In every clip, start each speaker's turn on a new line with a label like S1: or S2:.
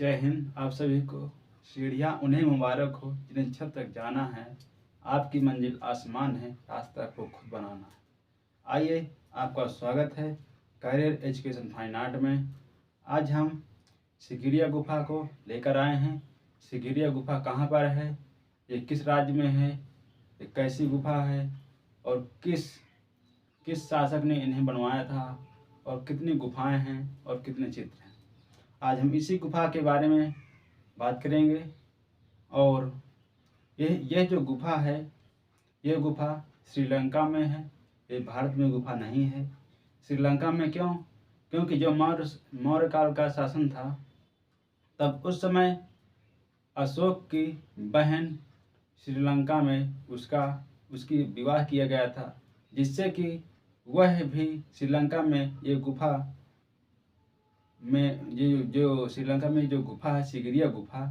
S1: जय हिंद। आप सभी को सीढ़ियाँ उन्हें मुबारक हो जिन्हें छत तक जाना है। आपकी मंजिल आसमान है, रास्ता आपको खुद बनाना है। आइए, आपका स्वागत है करियर एजुकेशन फाइन आर्ट में। आज हम सिगिरिया गुफा को लेकर आए हैं। सिगिरिया गुफा कहाँ पर है, ये किस राज्य में है, ये कैसी गुफा है और किस शासक ने इन्हें बनवाया था और कितनी गुफाएं हैं और कितने चित्र हैं। आज हम इसी गुफा के बारे में बात करेंगे। और यह जो गुफा है, यह गुफा श्रीलंका में है, ये भारत में गुफा नहीं है। श्रीलंका में क्यों? क्योंकि जब मौर्य काल का शासन था, तब उस समय अशोक की बहन श्रीलंका में उसकी विवाह किया गया था, जिससे कि वह भी श्रीलंका में ये गुफा में जो श्रीलंका में जो गुफा है सिगिरिया गुफा,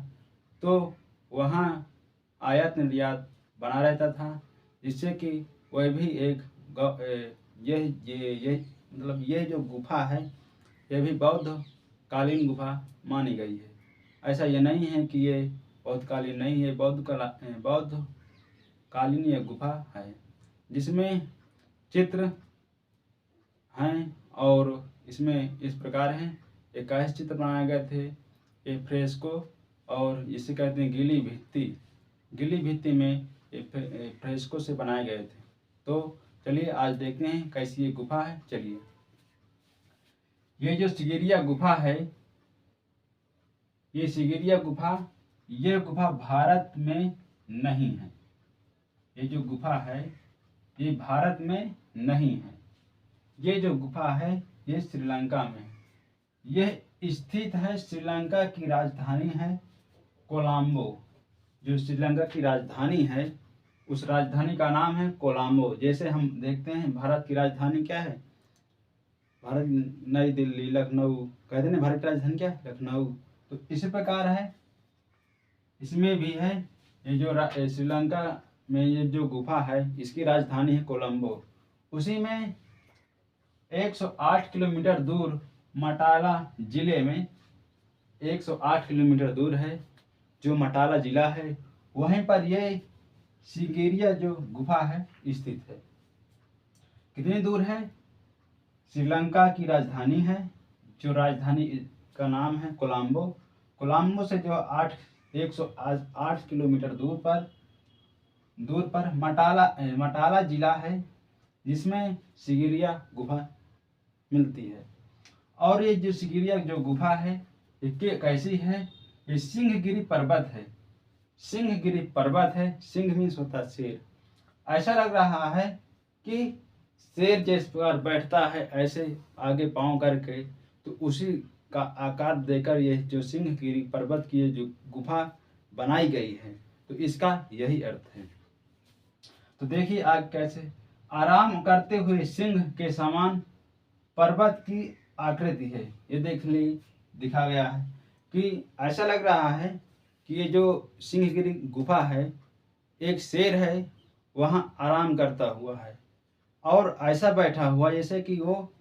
S1: तो वहाँ आयात निर्यात बना रहता था, जिससे कि वह भी एक ये जो गुफा है, यह भी बौद्ध कालीन गुफा मानी गई है। ऐसा ये नहीं है कि ये बौद्ध कालीन नहीं है, बौद्ध कालीन यह गुफा है, जिसमें चित्र हैं और इसमें इस प्रकार हैं। 21 चित्र बनाए गए थे। ये फ्रेस्को और इसे कहते हैं गीली भित्ति में ये फ्रेस्को से बनाए गए थे। तो चलिए आज देखते हैं कैसी ये गुफा है। चलिए, ये जो सिगिरिया गुफा है, ये सिगिरिया गुफा, ये गुफा भारत में नहीं है। ये जो गुफा है ये भारत में नहीं है। ये जो गुफा है ये श्रीलंका में, यह स्थित है। श्रीलंका की राजधानी है कोलंबो। जो श्रीलंका की राजधानी है, उस राजधानी का नाम है कोलंबो। जैसे हम देखते हैं भारत की राजधानी क्या है, भारत नई दिल्ली, लखनऊ, कहते हैं भारत की राजधानी क्या है, लखनऊ। तो इसी प्रकार है, इसमें भी है। ये जो श्रीलंका में ये जो गुफा है, इसकी राजधानी है कोलंबो। उसी में 108 किलोमीटर दूर मटाला जिले में 108 किलोमीटर दूर है जो मटाला जिला है, वहीं पर ये सिगिरिया जो गुफा है स्थित है। कितनी दूर है? श्रीलंका की राजधानी है, जो राजधानी का नाम है कोलंबो। कोलंबो से जो 108 किलोमीटर दूर पर मटाला जिला है, जिसमें सिगिरिया गुफा मिलती है। और ये जो सिगिरिया जो गुफा है, ये कैसी है? ये सिंहगिरी पर्वत है। सिंहगिरी पर्वत है। सिंह मीन्स होता है शेर। ऐसा लग रहा है कि शेर जिस पर बैठता है ऐसे आगे पांव करके, तो उसी का आकार देकर ये जो सिंहगिरी पर्वत की ये जो गुफा बनाई गई है, तो इसका यही अर्थ है। तो देखिए आग कैसे आराम करते हुए सिंह के समान पर्वत की आकृति है। ये दिखा गया है कि ऐसा लग रहा है कि ये जो सिंहगिरी गुफा है, एक शेर है वहाँ आराम करता हुआ है और ऐसा बैठा हुआ जैसे कि वो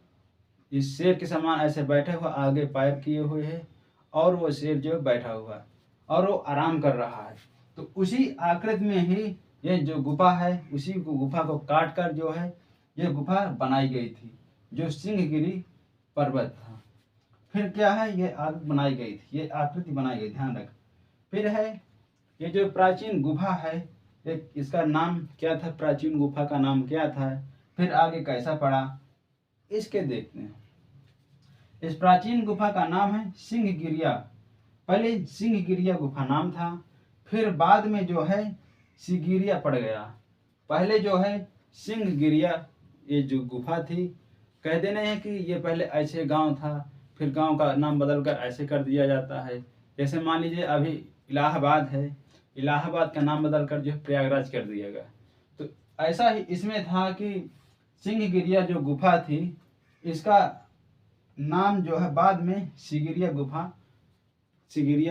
S1: इस शेर के समान ऐसे बैठे हुआ, आगे पैर किए हुए है और वो शेर जो बैठा हुआ है और वो आराम कर रहा है। तो उसी आकृति में ही ये जो गुफा है, उसी गुफा को काट कर जो है ये गुफा बनाई गई थी, जो सिंहगिरी पर्वत था। फिर क्या है, ये आकृति बनाई गई थी, ये आकृति बनाई गई, ध्यान रख। फिर है ये जो प्राचीन गुफा है, इसका नाम क्या था, प्राचीन गुफा का नाम क्या था, फिर आगे कैसा पड़ा, इसके देखते हैं। इस प्राचीन गुफा का नाम है सिंहगिरिया। पहले सिंहगिरिया गुफा नाम था, फिर बाद में जो है सिगिरिया पड़ गया। पहले जो है सिंहगिरिया ये जो गुफा थी, कह देना है कि ये पहले ऐसे गांव था, फिर गांव का नाम बदलकर ऐसे कर दिया जाता है। जैसे मान लीजिए अभी इलाहाबाद है, इलाहाबाद का नाम बदलकर जो है प्रयागराज कर दिया गया। तो ऐसा ही इसमें था कि सिंहगिरिया जो गुफा थी, इसका नाम जो है बाद में सिगिरिया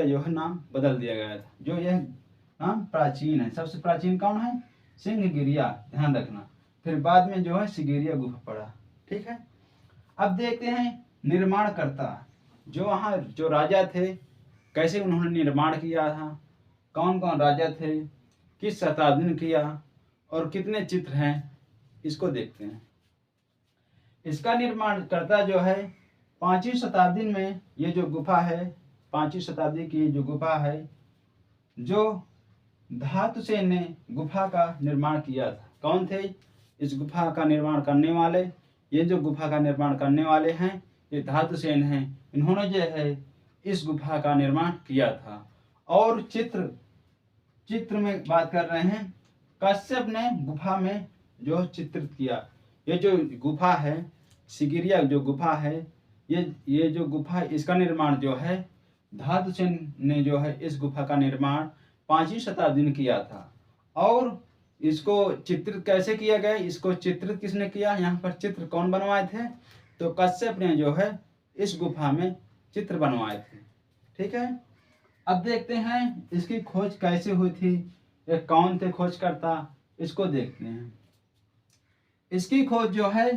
S1: जो है नाम बदल दिया गया था। जो यह नाम प्राचीन है, सबसे प्राचीन कौन है, सिंहगिरिया, ध्यान रखना। फिर बाद में जो है सिगिरिया गुफा पड़ा। ठीक है, अब देखते हैं निर्माणकर्ता। जो वहाँ जो राजा थे, कैसे उन्होंने निर्माण किया था, कौन कौन राजा थे, किस शताब्दी में किया और कितने चित्र हैं, इसको देखते हैं। इसका निर्माण करता जो है 5वीं शताब्दी में, ये जो गुफा है 5वीं शताब्दी की जो गुफा है, जो धातु सेन ने गुफा का निर्माण किया था। कौन थे इस गुफा का निर्माण करने वाले? ये जो गुफा का निर्माण करने वाले हैं ये धातु सेन हैं। इन्होंने जो है इस गुफा का निर्माण किया था। और चित्र में बात कर रहे हैं, कश्यप ने गुफा में जो चित्रित किया। ये जो गुफा है सिगिरिया जो गुफा है, ये जो गुफा इसका निर्माण जो है धातु सेन ने जो है इस गुफा का निर्माण 5वीं शताब्दी में किया था। और इसको चित्रित कैसे किया गया, इसको चित्रित किसने किया, यहाँ पर चित्र कौन बनवाए थे? तो कश्यप ने जो है इस गुफा में चित्र बनवाए थे। ठीक है, अब देखते हैं इसकी खोज कैसे हुई थी, ये कौन थे खोजकर्ता, इसको देखते हैं। इसकी खोज जो है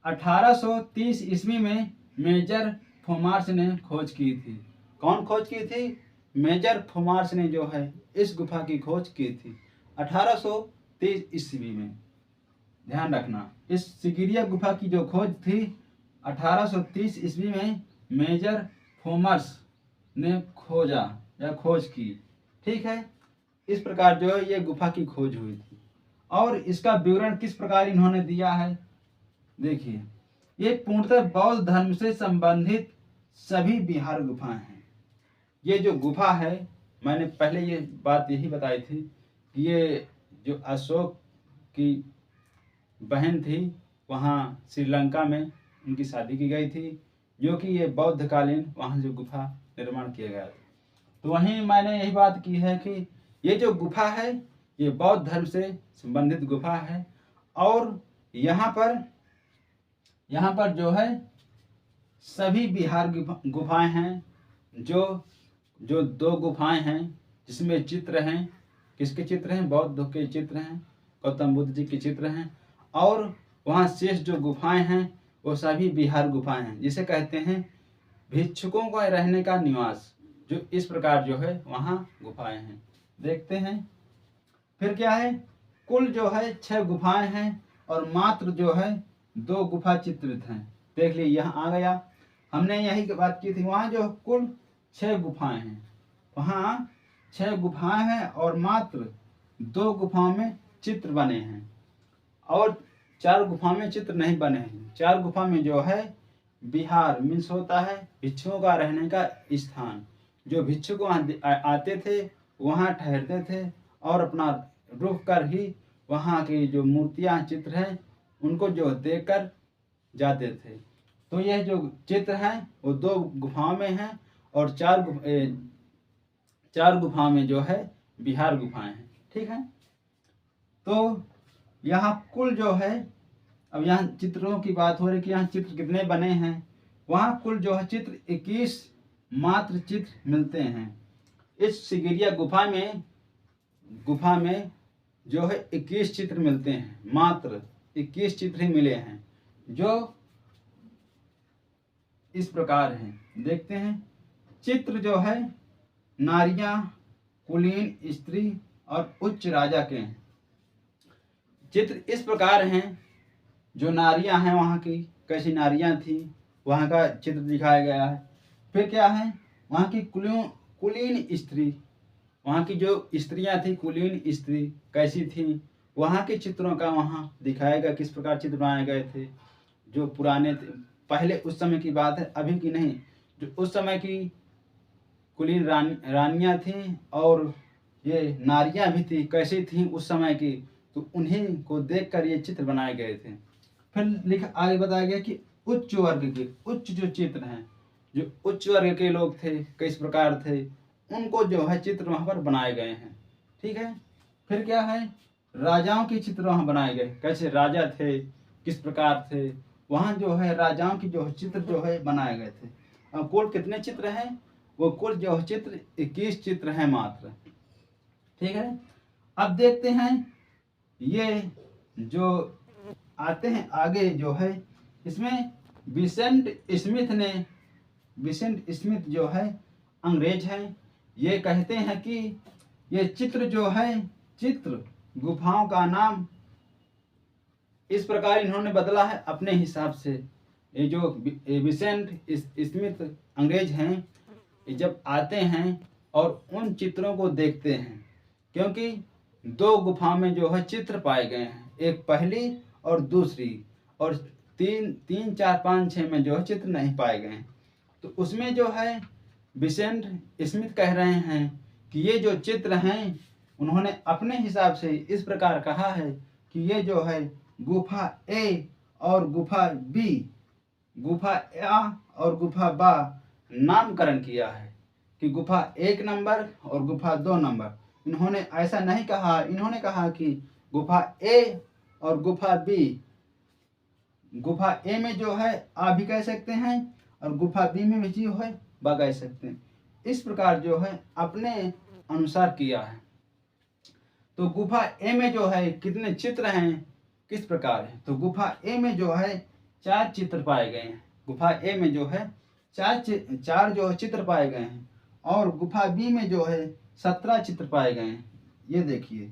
S1: 1830 ईस्वी में मेजर फोमार्स ने खोज की थी। कौन खोज की थी? मेजर फोमार्स ने जो है इस गुफा की खोज की थी 1830 ईस्वी में। ध्यान रखना, इस सिगिरिया गुफा की जो खोज थी 1830 ईस्वी में मेजर फोमार्स ने खोजा या खोज की। ठीक है, इस प्रकार जो है ये गुफा की खोज हुई थी। और इसका विवरण किस प्रकार इन्होंने दिया है, देखिए। ये पूर्णतः बौद्ध धर्म से संबंधित सभी विहार गुफाएं हैं। ये जो गुफा है, मैंने पहले ये बात यही बताई थी कि ये जो अशोक की बहन थी वहाँ श्रीलंका में उनकी शादी की गई थी, जो कि ये बौद्धकालीन वहाँ जो गुफा निर्माण किया गया था। तो वहीं मैंने यही बात की है कि ये जो गुफा है ये बौद्ध धर्म से संबंधित गुफा है। और यहाँ पर जो है सभी विहार गुफाएं हैं। जो 2 गुफाएं हैं जिसमें चित्र हैं, किसके चित्र हैं? बौद्ध के चित्र हैं, गौतम बुद्ध जी के चित्र हैं। और वहाँ शेष जो गुफाएं हैं वो सभी विहार गुफाएं हैं, जिसे कहते हैं भिक्षुकों का रहने का निवास। जो इस प्रकार जो है वहाँ गुफाएं हैं, देखते हैं। फिर क्या है, कुल जो है 6 गुफाएं हैं और मात्र जो है 2 गुफा चित्रित हैं। देख लीजिए यहाँ आ गया, हमने यही बात की थी। वहाँ जो कुल 6 गुफाएं हैं, वहाँ 6 गुफाएं हैं और मात्र 2 गुफाओं में चित्र बने हैं और 4 गुफा में चित्र नहीं बने हैं। 4 गुफा में जो है विहार मीन्स होता है भिक्षुओं का रहने का स्थान। जो भिक्षुक वहाँ आते थे वहाँ ठहरते थे और अपना रुक कर ही वहाँ की जो मूर्तियाँ चित्र हैं उनको जो देखकर जाते थे। तो यह जो चित्र हैं वो 2 गुफाओं में हैं और 4 गुफाओं में जो है विहार गुफाएं हैं। ठीक है, तो यहाँ कुल जो है, अब यहाँ चित्रों की बात हो रही कि यहाँ चित्र कितने बने हैं। वहाँ कुल जो है चित्र 21 मात्र चित्र मिलते हैं। इस सिगिरिया गुफा में जो है 21 चित्र मिलते हैं, मात्र 21 चित्र ही मिले हैं, जो इस प्रकार हैं। देखते हैं, चित्र जो है नारियां, कुलीन, स्त्री और उच्च राजा के हैं। चित्र इस प्रकार हैं, जो नारियां हैं वहाँ की कैसी नारियां थी वहाँ का चित्र दिखाया गया है। फिर क्या है, वहाँ की कुलीन स्त्री, वहाँ की जो स्त्रियां थी कुलीन स्त्री कैसी थी, वहाँ के चित्रों का वहाँ दिखाया गया, किस प्रकार चित्र बनाए गए थे। जो पुराने थे, पहले उस समय की बात है, अभी की नहीं। जो उस समय की कुलीन रानियां थीं और ये नारियां भी थी, कैसी थीं उस समय की, तो उन्हीं को देखकर ये चित्र बनाए गए थे। फिर आगे बताया गया कि उच्च वर्ग के उच्च जो चित्र हैं, जो उच्च वर्ग के लोग थे किस प्रकार थे, उनको जो है चित्र वहाँ पर बनाए गए हैं। ठीक है, फिर क्या है, राजाओं के चित्र वहाँ बनाए गए, कैसे राजा थे, किस प्रकार थे, वहाँ जो है राजाओं की जो चित्र जो है बनाए गए थे। और कुल कितने चित्र हैं, वो कुल जो चित्र 21 चित्र हैं मात्र। ठीक है, अब देखते हैं ये जो आते हैं आगे जो है, इसमें विसेंट स्मिथ जो है अंग्रेज हैं, ये कहते हैं कि ये चित्र जो है, चित्र गुफाओं का नाम इस प्रकार इन्होंने बदला है अपने हिसाब से। ये जो विसेंट स्मिथ अंग्रेज हैं, ये जब आते हैं और उन चित्रों को देखते हैं, क्योंकि दो गुफाओं में जो है चित्र पाए गए हैं, एक पहली और दूसरी, और तीन चार पाँच छः में जो है चित्र नहीं पाए गए हैं। तो उसमें जो है विसेंट स्मिथ कह रहे हैं कि ये जो चित्र हैं, उन्होंने अपने हिसाब से इस प्रकार कहा है कि ये जो है गुफा ए और गुफा बी, गुफा आ और गुफा बा नामकरण किया है कि गुफा 1 नंबर और गुफा 2 नंबर। इन्होंने ऐसा नहीं कहा, इन्होंने कहा कि गुफा ए और गुफा बी, गुफा ए में जो है आ भी कह सकते हैं और गुफा बी में भी जो है बा कह सकते हैं। इस प्रकार जो है अपने अनुसार किया है। तो गुफा ए में जो है कितने चित्र हैं, किस प्रकार है? तो गुफा ए में जो है 4 चित्र पाए गए हैं। गुफा ए में जो है चार जो चित्र पाए गए हैं, और गुफा बी में जो है 17 चित्र पाए गए हैं। ये देखिए,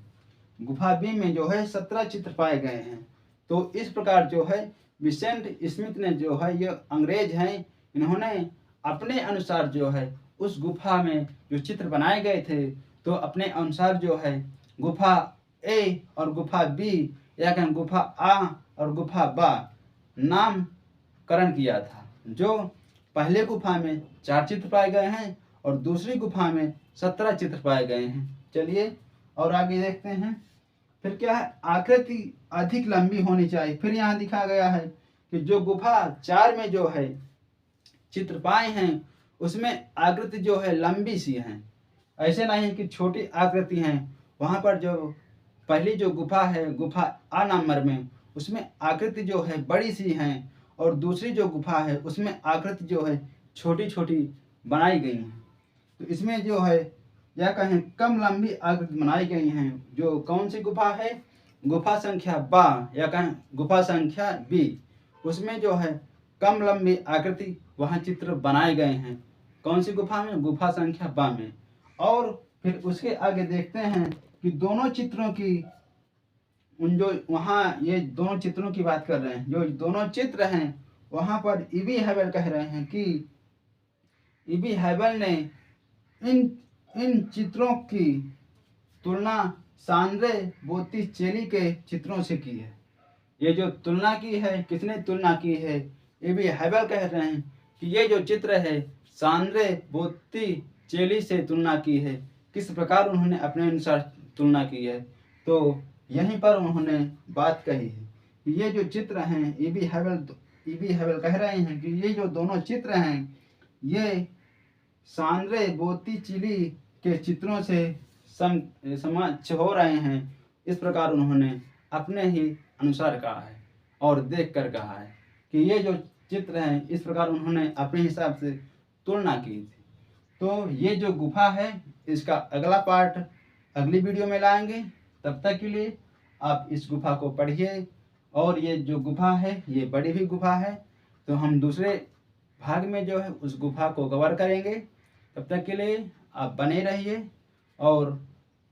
S1: गुफा बी में जो है 17 चित्र पाए गए हैं। तो इस प्रकार जो है विसेंट स्मिथ ने जो है, ये अंग्रेज हैं, इन्होंने अपने अनुसार जो है उस गुफा में जो चित्र बनाए गए थे, तो अपने अनुसार जो है गुफा ए और गुफा बी, या कहें गुफा आ और गुफा बा नामकरण किया था। जो पहले गुफा में 4 चित्र पाए गए हैं और दूसरी गुफा में 17 चित्र पाए गए हैं। चलिए और आगे देखते हैं। फिर क्या है, आकृति अधिक लंबी होनी चाहिए। फिर यहाँ दिखा गया है कि जो गुफा 4 में जो है चित्र पाए हैं, उसमें आकृति जो है लंबी सी है। ऐसे नहीं कि छोटी आकृति हैं। वहाँ पर जो पहली जो गुफा है, गुफा आ नंबर में, उसमें आकृति जो है बड़ी सी है, और दूसरी जो गुफा है उसमें आकृति जो है छोटी छोटी बनाई गई हैं। तो इसमें जो है, या कहें कम लंबी आकृति बनाई गई हैं। जो कौन सी गुफा है, गुफा संख्या बा, या कहें गुफा संख्या बी, उसमें जो है कम लंबी आकृति वहाँ चित्र बनाए गए हैं। कौन सी गुफा में, गुफा संख्या बा में। और फिर उसके आगे देखते हैं कि दोनों चित्रों की, उन जो वहाँ ये दोनों चित्रों की बात कर रहे हैं, जो दोनों चित्र हैं, वहाँ पर ईबी हैवेल कह रहे हैं कि ईबी हैवेल ने इन चित्रों की तुलना सांद्रे बोत्तिचेली के चित्रों से की है। ये जो तुलना की है, किसने तुलना की है? ईबी हैवेल कह रहे हैं कि ये जो चित्र है सांद्रे बोत्तिचेली से तुलना की है। किस प्रकार उन्होंने अपने अनुसार तुलना की है? तो यहीं पर उन्होंने बात कही है कि ये जो चित्र हैं, ईबी हैवेल कह रहे हैं कि ये जो दोनों चित्र हैं, ये सांद्रे बोत्तिचेली के चित्रों से समक्ष हो रहे हैं। इस प्रकार उन्होंने अपने ही अनुसार कहा है और देख कर कहा है कि ये जो चित्र हैं, इस प्रकार उन्होंने अपने हिसाब से तुलना की थी। तो ये जो गुफा है, इसका अगला पार्ट अगली वीडियो में लाएंगे। तब तक के लिए आप इस गुफा को पढ़िए। और ये जो गुफा है, ये बड़ी भी गुफा है, तो हम दूसरे भाग में जो है उस गुफा को कवर करेंगे। तब तक के लिए आप बने रहिए और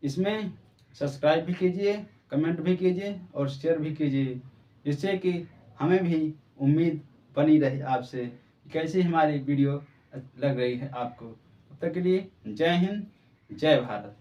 S1: इसमें सब्सक्राइब भी कीजिए, कमेंट भी कीजिए और शेयर भी कीजिए, जिससे कि हमें भी उम्मीद बनी रहे आपसे कैसी हमारी वीडियो लग रही है आपको। तब तक के लिए जय हिंद, जय भारत।